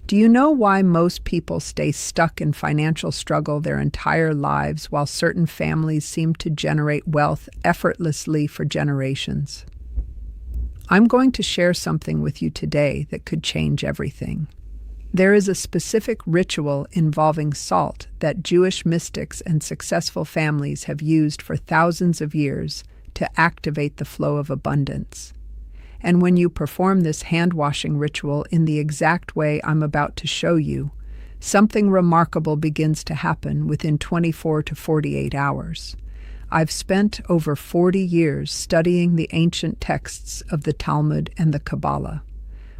Do you know why most people stay stuck in financial struggle their entire lives while certain families seem to generate wealth effortlessly for generations? I'm going to share something with you today that could change everything. There is a specific ritual involving salt that Jewish mystics and successful families have used for thousands of years to activate the flow of abundance. And when you perform this hand-washing ritual in the exact way I'm about to show you, something remarkable begins to happen within 24 to 48 hours. I've spent over 40 years studying the ancient texts of the Talmud and the Kabbalah.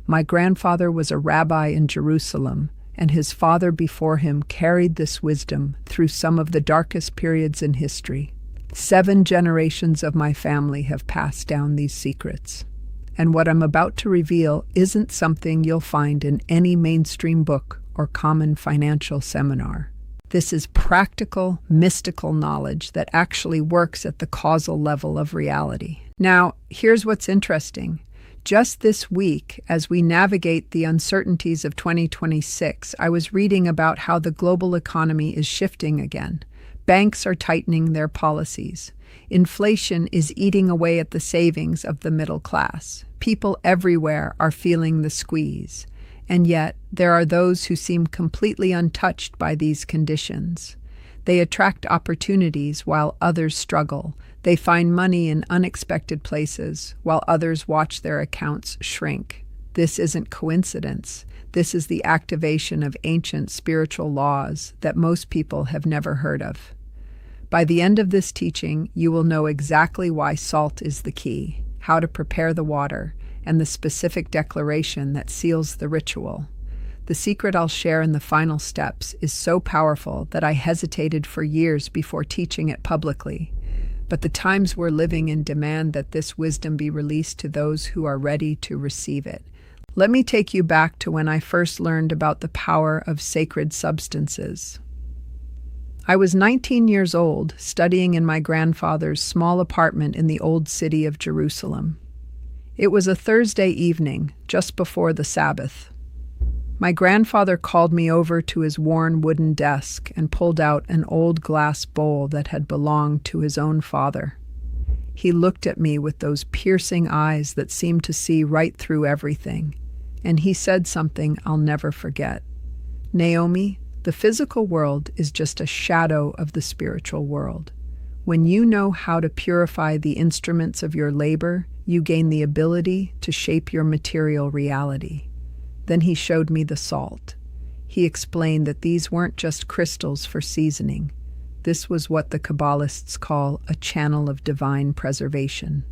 My grandfather was a rabbi in Jerusalem, and his father before him carried this wisdom through some of the darkest periods in history. 7 generations of my family have passed down these secrets. And what I'm about to reveal isn't something you'll find in any mainstream book or common financial seminar. This is practical, mystical knowledge that actually works at the causal level of reality. Now, here's what's interesting. Just this week, as we navigate the uncertainties of 2026, I was reading about how the global economy is shifting again. Banks are tightening their policies. Inflation is eating away at the savings of the middle class. People everywhere are feeling the squeeze. And yet, there are those who seem completely untouched by these conditions. They attract opportunities while others struggle. They find money in unexpected places while others watch their accounts shrink. This isn't coincidence. This is the activation of ancient spiritual laws that most people have never heard of. By the end of this teaching, you will know exactly why salt is the key, how to prepare the water, and the specific declaration that seals the ritual. The secret I'll share in the final steps is so powerful that I hesitated for years before teaching it publicly. But the times we're living in demand that this wisdom be released to those who are ready to receive it. Let me take you back to when I first learned about the power of sacred substances. I was 19 years old, studying in my grandfather's small apartment in the old city of Jerusalem. It was a Thursday evening, just before the Sabbath. My grandfather called me over to his worn wooden desk and pulled out an old glass bowl that had belonged to his own father. He looked at me with those piercing eyes that seemed to see right through everything, and he said something I'll never forget. "Naomi, the physical world is just a shadow of the spiritual world. When you know how to purify the instruments of your labor, you gain the ability to shape your material reality." Then he showed me the salt. He explained that these weren't just crystals for seasoning. This was what the Kabbalists call a channel of divine preservation.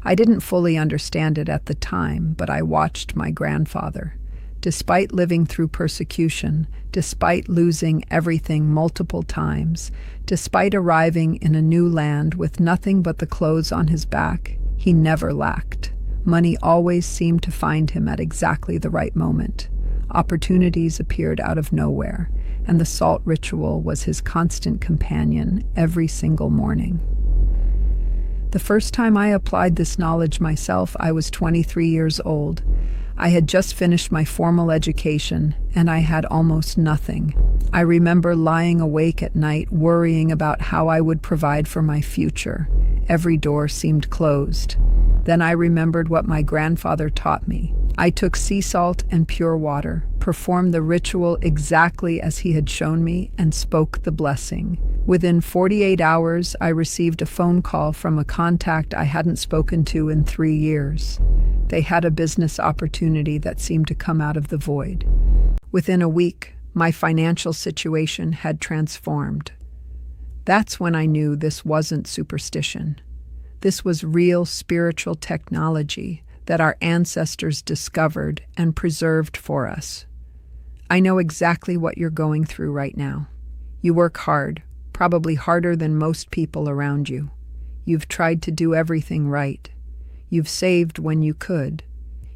I didn't fully understand it at the time, but I watched my grandfather. Despite living through persecution, despite losing everything multiple times, despite arriving in a new land with nothing but the clothes on his back, he never lacked. Money always seemed to find him at exactly the right moment. Opportunities appeared out of nowhere, and the salt ritual was his constant companion every single morning. The first time I applied this knowledge myself, I was 23 years old. I had just finished my formal education, and I had almost nothing. I remember lying awake at night, worrying about how I would provide for my future. Every door seemed closed. Then I remembered what my grandfather taught me. I took sea salt and pure water, performed the ritual exactly as he had shown me, and spoke the blessing. Within 48 hours, I received a phone call from a contact I hadn't spoken to in 3 years. They had a business opportunity that seemed to come out of the void. Within a week, my financial situation had transformed. That's when I knew this wasn't superstition. This was real spiritual technology that our ancestors discovered and preserved for us. I know exactly what you're going through right now. You work hard, probably harder than most people around you. You've tried to do everything right. You've saved when you could.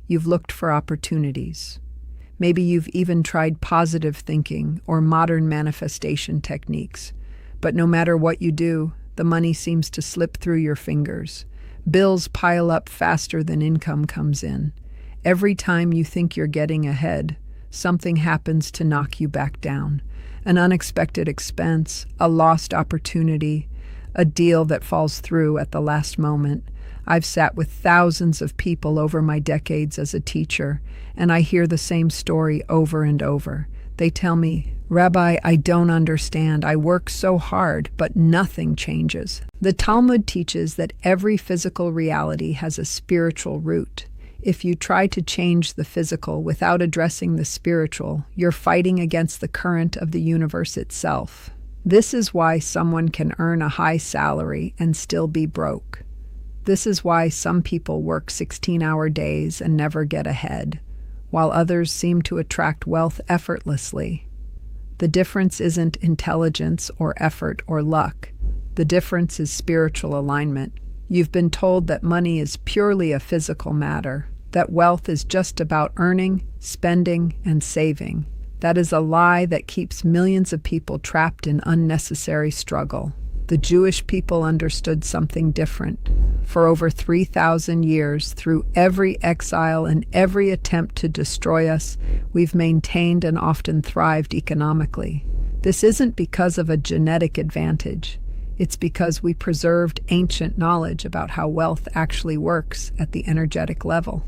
You've looked for opportunities. Maybe you've even tried positive thinking or modern manifestation techniques. But no matter what you do, the money seems to slip through your fingers. Bills pile up faster than income comes in. Every time you think you're getting ahead, something happens to knock you back down. An unexpected expense, a lost opportunity, a deal that falls through at the last moment. I've sat with thousands of people over my decades as a teacher, and I hear the same story over and over. They tell me, "Rabbi, I don't understand. I work so hard, but nothing changes." The Talmud teaches that every physical reality has a spiritual root. If you try to change the physical without addressing the spiritual, you're fighting against the current of the universe itself. This is why someone can earn a high salary and still be broke. This is why some people work 16-hour days and never get ahead, while others seem to attract wealth effortlessly. The difference isn't intelligence or effort or luck. The difference is spiritual alignment. You've been told that money is purely a physical matter, that wealth is just about earning, spending, and saving. That is a lie that keeps millions of people trapped in unnecessary struggle. The Jewish people understood something different. For over 3,000 years, through every exile and every attempt to destroy us, we've maintained and often thrived economically. This isn't because of a genetic advantage. It's because we preserved ancient knowledge about how wealth actually works at the energetic level.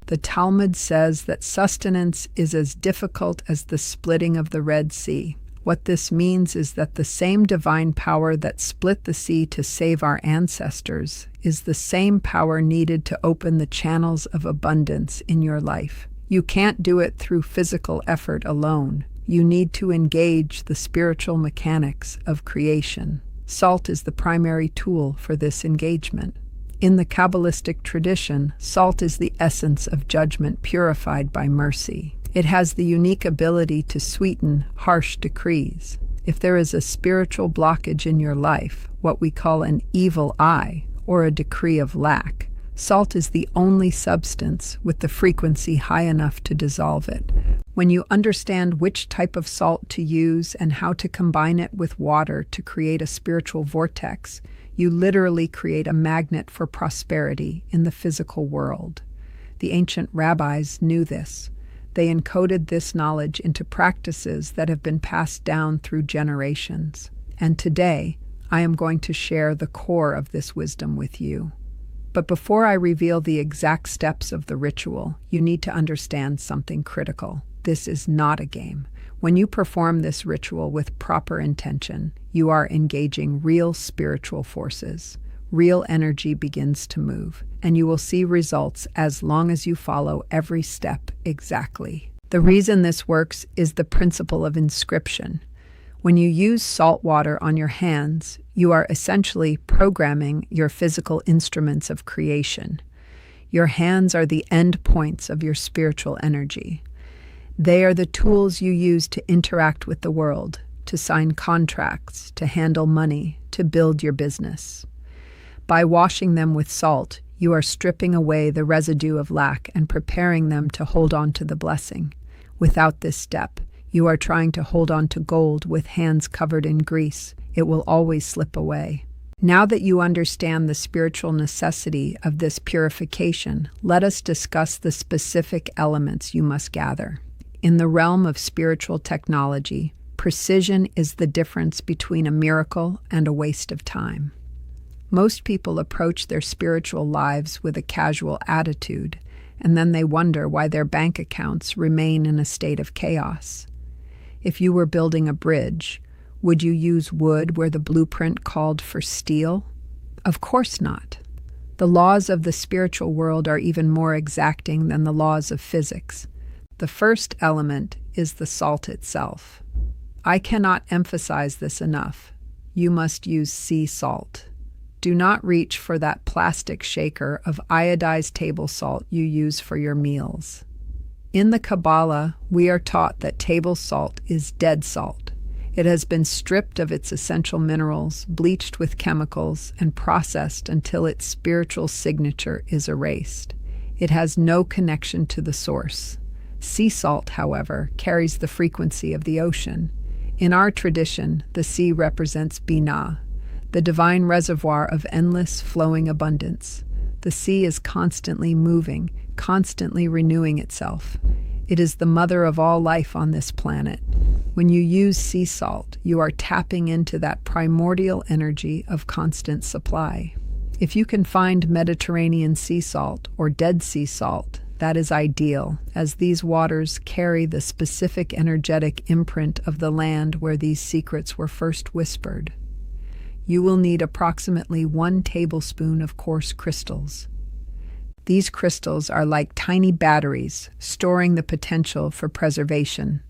The Talmud says that sustenance is as difficult as the splitting of the Red Sea. What this means is that the same divine power that split the sea to save our ancestors is the same power needed to open the channels of abundance in your life. You can't do it through physical effort alone. You need to engage the spiritual mechanics of creation. Salt is the primary tool for this engagement. In the Kabbalistic tradition, salt is the essence of judgment purified by mercy. It has the unique ability to sweeten harsh decrees. If there is a spiritual blockage in your life, what we call an evil eye or a decree of lack, salt is the only substance with the frequency high enough to dissolve it. When you understand which type of salt to use and how to combine it with water to create a spiritual vortex, you literally create a magnet for prosperity in the physical world. The ancient rabbis knew this. They encoded this knowledge into practices that have been passed down through generations. And today, I am going to share the core of this wisdom with you. But before I reveal the exact steps of the ritual, you need to understand something critical. This is not a game. When you perform this ritual with proper intention, you are engaging real spiritual forces. Real energy begins to move, and you will see results as long as you follow every step exactly. The reason this works is the principle of inscription. When you use salt water on your hands, you are essentially programming your physical instruments of creation. Your hands are the end points of your spiritual energy. They are the tools you use to interact with the world, to sign contracts, to handle money, to build your business. By washing them with salt, you are stripping away the residue of lack and preparing them to hold on to the blessing. Without this step, you are trying to hold on to gold with hands covered in grease. It will always slip away. Now that you understand the spiritual necessity of this purification, let us discuss the specific elements you must gather. In the realm of spiritual technology, precision is the difference between a miracle and a waste of time. Most people approach their spiritual lives with a casual attitude, and then they wonder why their bank accounts remain in a state of chaos. If you were building a bridge, would you use wood where the blueprint called for steel? Of course not. The laws of the spiritual world are even more exacting than the laws of physics. The first element is the salt itself. I cannot emphasize this enough. You must use sea salt. Do not reach for that plastic shaker of iodized table salt you use for your meals. In the Kabbalah, we are taught that table salt is dead salt. It has been stripped of its essential minerals, bleached with chemicals, and processed until its spiritual signature is erased. It has no connection to the source. Sea salt, however, carries the frequency of the ocean. In our tradition, the sea represents Binah, the divine reservoir of endless flowing abundance. The sea is constantly moving, constantly renewing itself. It is the mother of all life on this planet. When you use sea salt, you are tapping into that primordial energy of constant supply. If you can find Mediterranean sea salt or Dead Sea salt, that is ideal, as these waters carry the specific energetic imprint of the land where these secrets were first whispered. You will need approximately 1 tablespoon of coarse crystals. These crystals are like tiny batteries, storing the potential for preservation.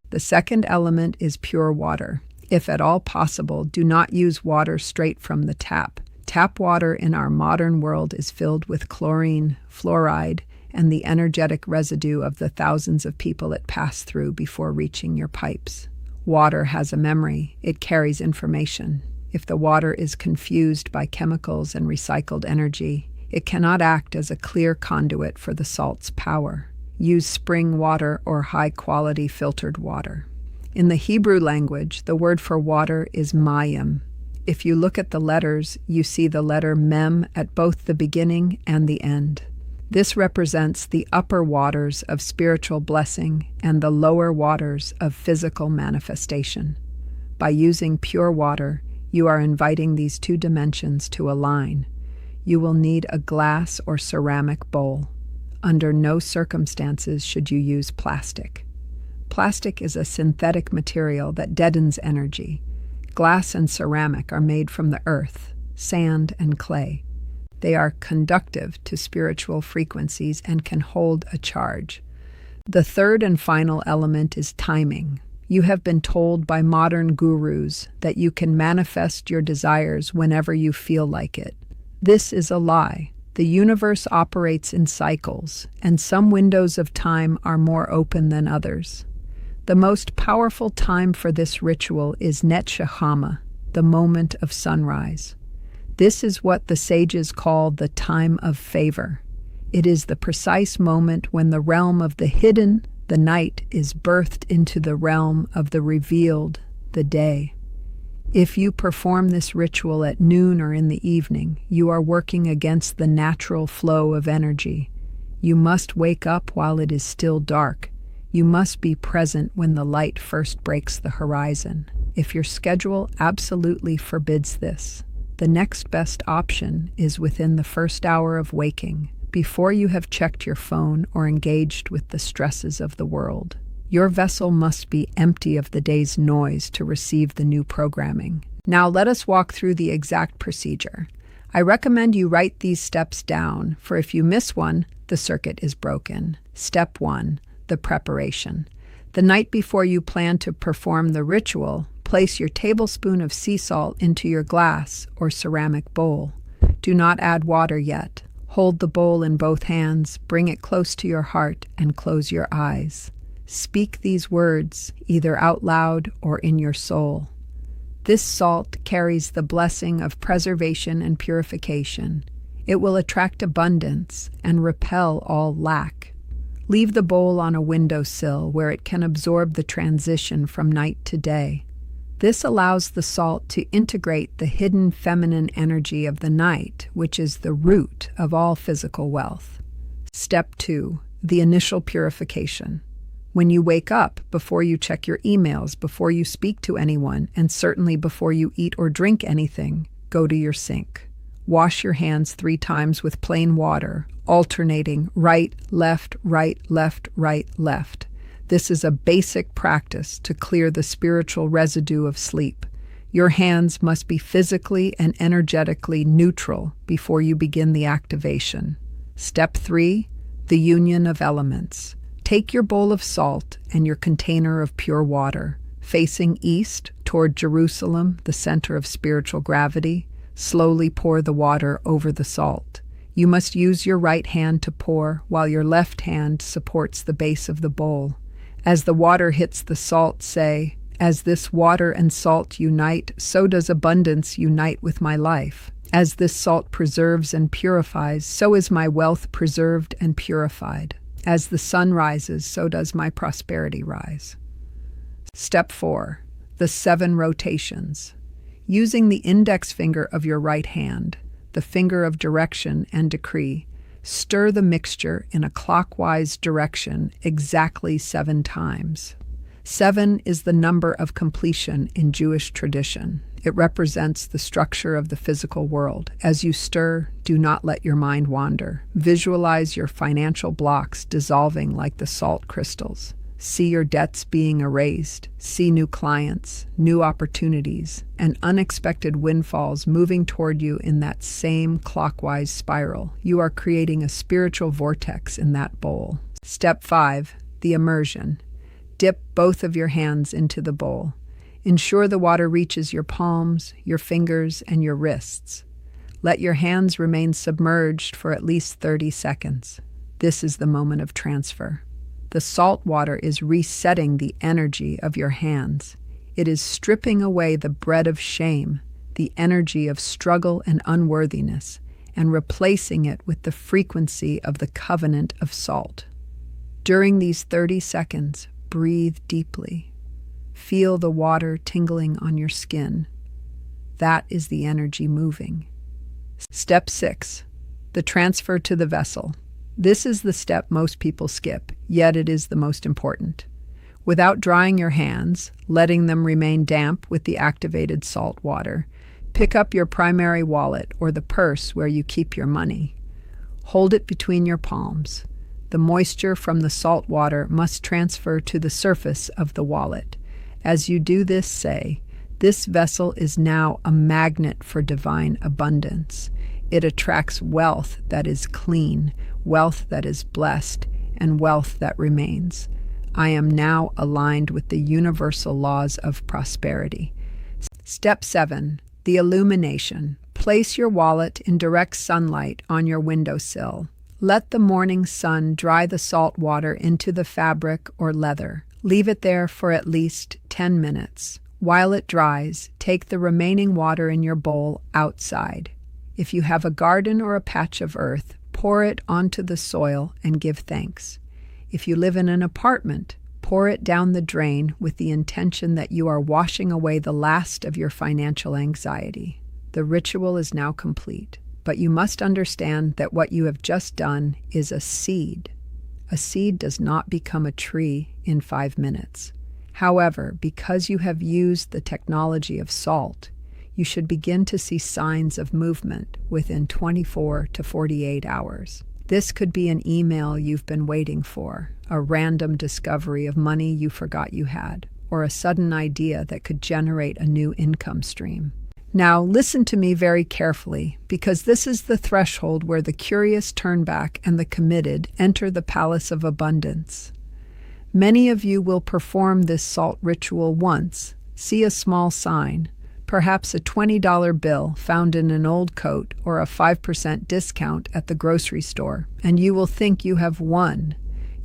The second element is pure water. If at all possible, do not use water straight from the tap. Tap water in our modern world is filled with chlorine, fluoride, and the energetic residue of the thousands of people it passed through before reaching your pipes. Water has a memory. It carries information. If the water is confused by chemicals and recycled energy, it cannot act as a clear conduit for the salt's power. Use spring water or high-quality filtered water. In the Hebrew language, the word for water is mayim. If you look at the letters, you see the letter mem at both the beginning and the end. This represents the upper waters of spiritual blessing and the lower waters of physical manifestation. By using pure water, you are inviting these two dimensions to align. You will need a glass or ceramic bowl. Under no circumstances should you use plastic. Plastic is a synthetic material that deadens energy. Glass and ceramic are made from the earth, sand, and clay. They are conductive to spiritual frequencies and can hold a charge. The third and final element is timing. You have been told by modern gurus that you can manifest your desires whenever you feel like it. This is a lie. The universe operates in cycles, and some windows of time are more open than others. The most powerful time for this ritual is Net Shechama, the moment of sunrise. This is what the sages call the time of favor. It is the precise moment when the realm of the hidden, the night, is birthed into the realm of the revealed, the day. If you perform this ritual at noon or in the evening, you are working against the natural flow of energy. You must wake up while it is still dark. You must be present when the light first breaks the horizon. If your schedule absolutely forbids this, the next best option is within the first hour of waking, before you have checked your phone or engaged with the stresses of the world. Your vessel must be empty of the day's noise to receive the new programming. Now let us walk through the exact procedure. I recommend you write these steps down, for if you miss one, the circuit is broken. Step 1, the preparation. The night before you plan to perform the ritual, place your tablespoon of sea salt into your glass or ceramic bowl. Do not add water yet. Hold the bowl in both hands, bring it close to your heart, and close your eyes. Speak these words, either out loud or in your soul. This salt carries the blessing of preservation and purification. It will attract abundance and repel all lack. Leave the bowl on a windowsill where it can absorb the transition from night to day. This allows the salt to integrate the hidden feminine energy of the night, which is the root of all physical wealth. Step 2, the initial purification. When you wake up, before you check your emails, before you speak to anyone, and certainly before you eat or drink anything, go to your sink. Wash your hands 3 times with plain water, alternating right, left, right, left, right, left. This is a basic practice to clear the spiritual residue of sleep. Your hands must be physically and energetically neutral before you begin the activation. Step 3, the union of elements. Take your bowl of salt and your container of pure water, facing east toward Jerusalem, the center of spiritual gravity. Slowly pour the water over the salt. You must use your right hand to pour, while your left hand supports the base of the bowl. As the water hits the salt, say, "As this water and salt unite, so does abundance unite with my life. As this salt preserves and purifies, so is my wealth preserved and purified. As the sun rises, so does my prosperity rise." Step 4, the 7 rotations. Using the index finger of your right hand, the finger of direction and decree, Stir the mixture in a clockwise direction exactly 7 times. 7 is the number of completion in Jewish tradition. It represents the structure of the physical world. As you stir, do not let your mind wander. Visualize your financial blocks dissolving like the salt crystals. See your debts being erased. See new clients, new opportunities, and unexpected windfalls moving toward you in that same clockwise spiral. You are creating a spiritual vortex in that bowl. Step 5, the immersion. Dip both of your hands into the bowl. Ensure the water reaches your palms, your fingers, and your wrists. Let your hands remain submerged for at least 30 seconds. This is the moment of transfer. The salt water is resetting the energy of your hands. It is stripping away the bread of shame, the energy of struggle and unworthiness, and replacing it with the frequency of the covenant of salt. During these 30 seconds, breathe deeply. Feel the water tingling on your skin. That is the energy moving. Step 6, the transfer to the vessel. This is the step most people skip, yet it is the most important. Without drying your hands, letting them remain damp with the activated salt water, pick up your primary wallet or the purse where you keep your money. Hold it between your palms. The moisture from the salt water must transfer to the surface of the wallet. As you do this, say, "This vessel is now a magnet for divine abundance. It attracts wealth that is clean, wealth that is blessed, and wealth that remains. I am now aligned with the universal laws of prosperity." Step 7, the illumination. Place your wallet in direct sunlight on your windowsill. Let the morning sun dry the salt water into the fabric or leather. Leave it there for at least 10 minutes. While it dries, take the remaining water in your bowl outside. If you have a garden or a patch of earth, pour it onto the soil and give thanks. If you live in an apartment, pour it down the drain with the intention that you are washing away the last of your financial anxiety. The ritual is now complete, but you must understand that what you have just done is a seed. A seed does not become a tree in 5 minutes. However, because you have used the technology of salt, you should begin to see signs of movement within 24 to 48 hours. This could be an email you've been waiting for, a random discovery of money you forgot you had, or a sudden idea that could generate a new income stream. Now, listen to me very carefully, because this is the threshold where the curious turn back and the committed enter the palace of abundance. Many of you will perform this salt ritual once, see a small sign, perhaps a $20 bill found in an old coat or a 5% discount at the grocery store, and you will think you have won.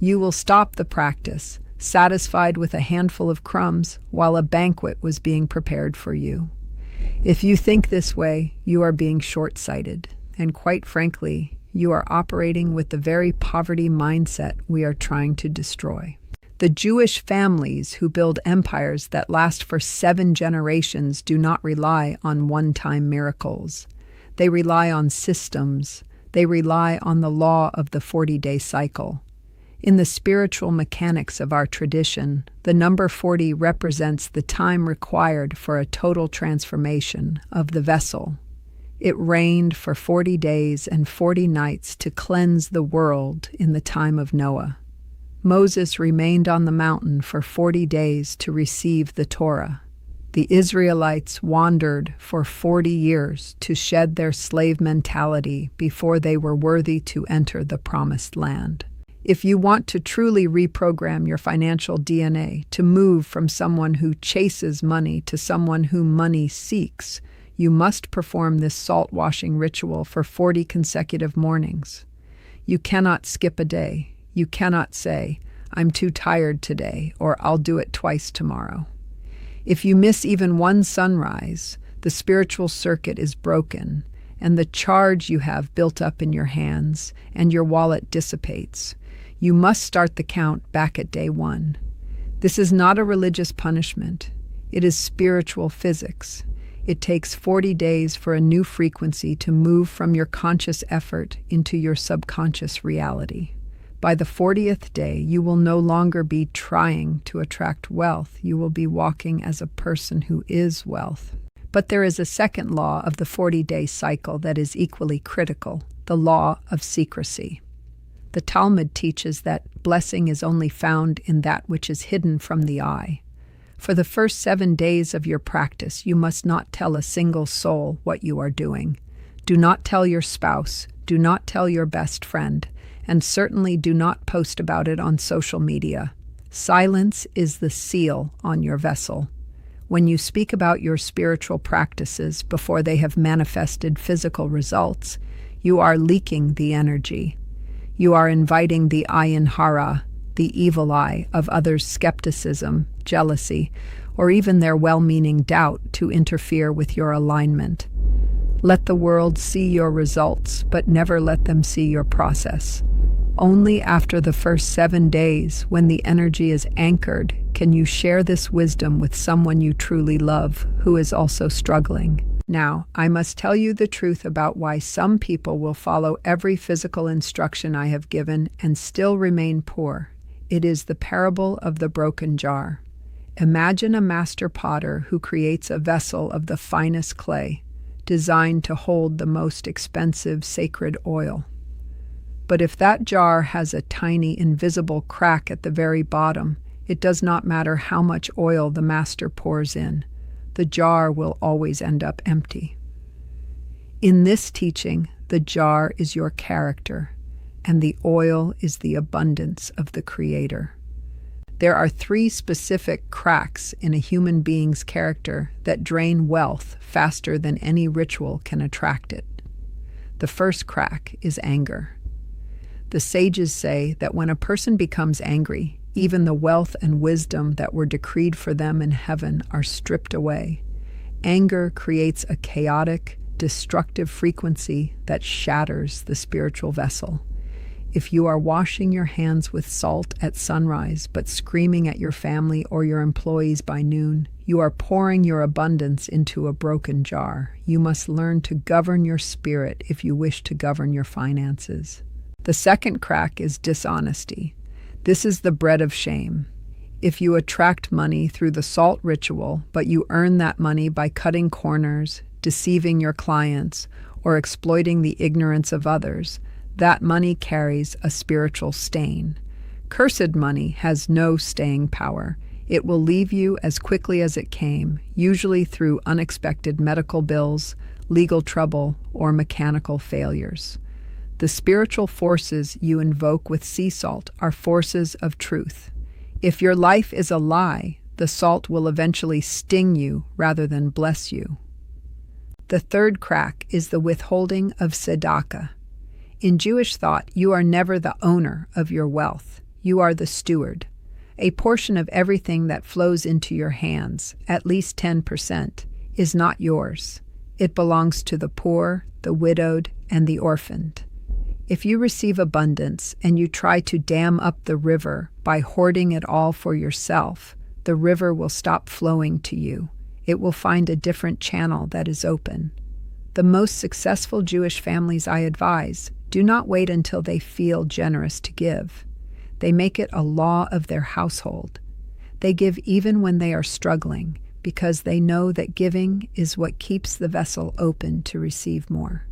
You will stop the practice, satisfied with a handful of crumbs while a banquet was being prepared for you. If you think this way, you are being short-sighted, and quite frankly, you are operating with the very poverty mindset we are trying to destroy. The Jewish families who build empires that last for 7 generations do not rely on one-time miracles. They rely on systems. They rely on the law of the 40-day cycle. In the spiritual mechanics of our tradition, the number 40 represents the time required for a total transformation of the vessel. It rained for 40 days and 40 nights to cleanse the world in the time of Noah. Moses remained on the mountain for 40 days to receive the Torah. The Israelites wandered for 40 years to shed their slave mentality before they were worthy to enter the promised land. If you want to truly reprogram your financial DNA to move from someone who chases money to someone who money seeks, you must perform this salt washing ritual for 40 consecutive mornings. You cannot skip a day. You cannot say, "I'm too tired today," or "I'll do it twice tomorrow." If you miss even one sunrise, the spiritual circuit is broken, and the charge you have built up in your hands and your wallet dissipates. You must start the count back at day 1. This is not a religious punishment. It is spiritual physics. It takes 40 days for a new frequency to move from your conscious effort into your subconscious reality. By the 40th day, you will no longer be trying to attract wealth. You will be walking as a person who is wealth. But there is a second law of the 40-day cycle that is equally critical, the law of secrecy. The Talmud teaches that blessing is only found in that which is hidden from the eye. For the first 7 days of your practice, you must not tell a single soul what you are doing. Do not tell your spouse, do not tell your best friend, and certainly do not post about it on social media. Silence is the seal on your vessel. When you speak about your spiritual practices before they have manifested physical results, you are leaking the energy. You are inviting the ayin hara, the evil eye of others' skepticism, jealousy, or even their well-meaning doubt to interfere with your alignment. Let the world see your results, but never let them see your process. Only after the first 7 days, when the energy is anchored, can you share this wisdom with someone you truly love who is also struggling. Now, I must tell you the truth about why some people will follow every physical instruction I have given and still remain poor. It is the parable of the broken jar. Imagine a master potter who creates a vessel of the finest clay, designed to hold the most expensive sacred oil. But if that jar has a tiny invisible crack at the very bottom, it does not matter how much oil the master pours in. The jar will always end up empty. In this teaching, the jar is your character, and the oil is the abundance of the Creator. There are 3 specific cracks in a human being's character that drain wealth faster than any ritual can attract it. The first crack is anger. The sages say that when a person becomes angry, even the wealth and wisdom that were decreed for them in heaven are stripped away. Anger creates a chaotic, destructive frequency that shatters the spiritual vessel. If you are washing your hands with salt at sunrise but screaming at your family or your employees by noon, you are pouring your abundance into a broken jar. You must learn to govern your spirit if you wish to govern your finances. The second crack is dishonesty. This is the bread of shame. If you attract money through the salt ritual, but you earn that money by cutting corners, deceiving your clients, or exploiting the ignorance of others, that money carries a spiritual stain. Cursed money has no staying power. It will leave you as quickly as it came, usually through unexpected medical bills, legal trouble, or mechanical failures. The spiritual forces you invoke with sea salt are forces of truth. If your life is a lie, the salt will eventually sting you rather than bless you. The third crack is the withholding of tzedakah. In Jewish thought, you are never the owner of your wealth. You are the steward. A portion of everything that flows into your hands, at least 10%, is not yours. It belongs to the poor, the widowed, and the orphaned. If you receive abundance and you try to dam up the river by hoarding it all for yourself, the river will stop flowing to you. It will find a different channel that is open. The most successful Jewish families I advise do not wait until they feel generous to give. They make it a law of their household. They give even when they are struggling because they know that giving is what keeps the vessel open to receive more.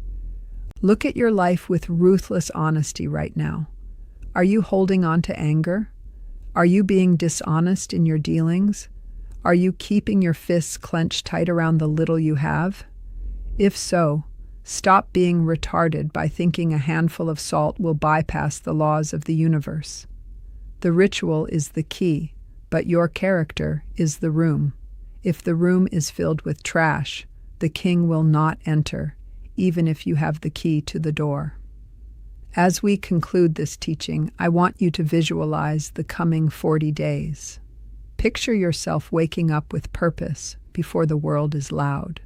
Look at your life with ruthless honesty right now. Are you holding on to anger? Are you being dishonest in your dealings? Are you keeping your fists clenched tight around the little you have? If so, stop being retarded by thinking a handful of salt will bypass the laws of the universe. The ritual is the key, but your character is the room. If the room is filled with trash, the king will not enter, even if you have the key to the door. As we conclude this teaching, I want you to visualize the coming 40 days. Picture yourself waking up with purpose before the world is loud.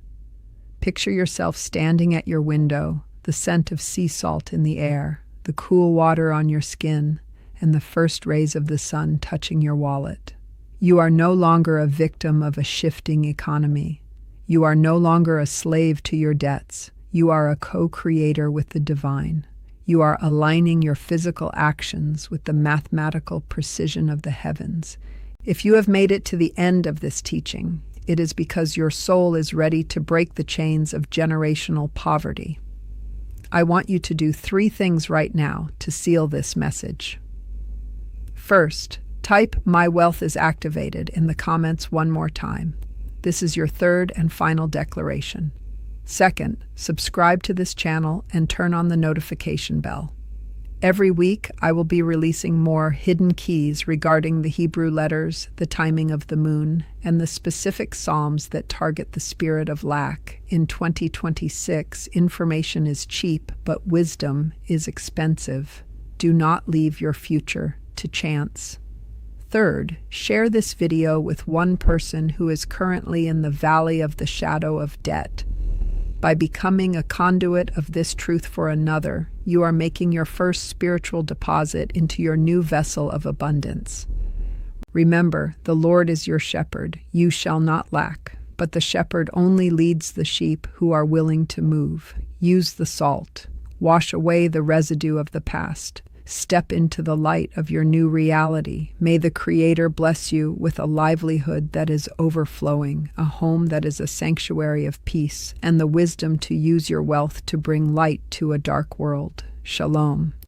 Picture yourself standing at your window, the scent of sea salt in the air, the cool water on your skin, and the first rays of the sun touching your wallet. You are no longer a victim of a shifting economy. You are no longer a slave to your debts. You are a co-creator with the divine. You are aligning your physical actions with the mathematical precision of the heavens. If you have made it to the end of this teaching, it is because your soul is ready to break the chains of generational poverty. I want you to do 3 things right now to seal this message. First, type "My wealth is activated" in the comments one more time. This is your third and final declaration. Second, subscribe to this channel and turn on the notification bell. Every week, I will be releasing more hidden keys regarding the Hebrew letters, the timing of the moon, and the specific psalms that target the spirit of lack. In 2026, information is cheap, but wisdom is expensive. Do not leave your future to chance. Third, share this video with one person who is currently in the valley of the shadow of debt. By becoming a conduit of this truth for another, you are making your first spiritual deposit into your new vessel of abundance. Remember, the Lord is your shepherd. You shall not lack. But the shepherd only leads the sheep who are willing to move. Use the salt. Wash away the residue of the past. Step into the light of your new reality. May the Creator bless you with a livelihood that is overflowing, a home that is a sanctuary of peace, and the wisdom to use your wealth to bring light to a dark world. Shalom.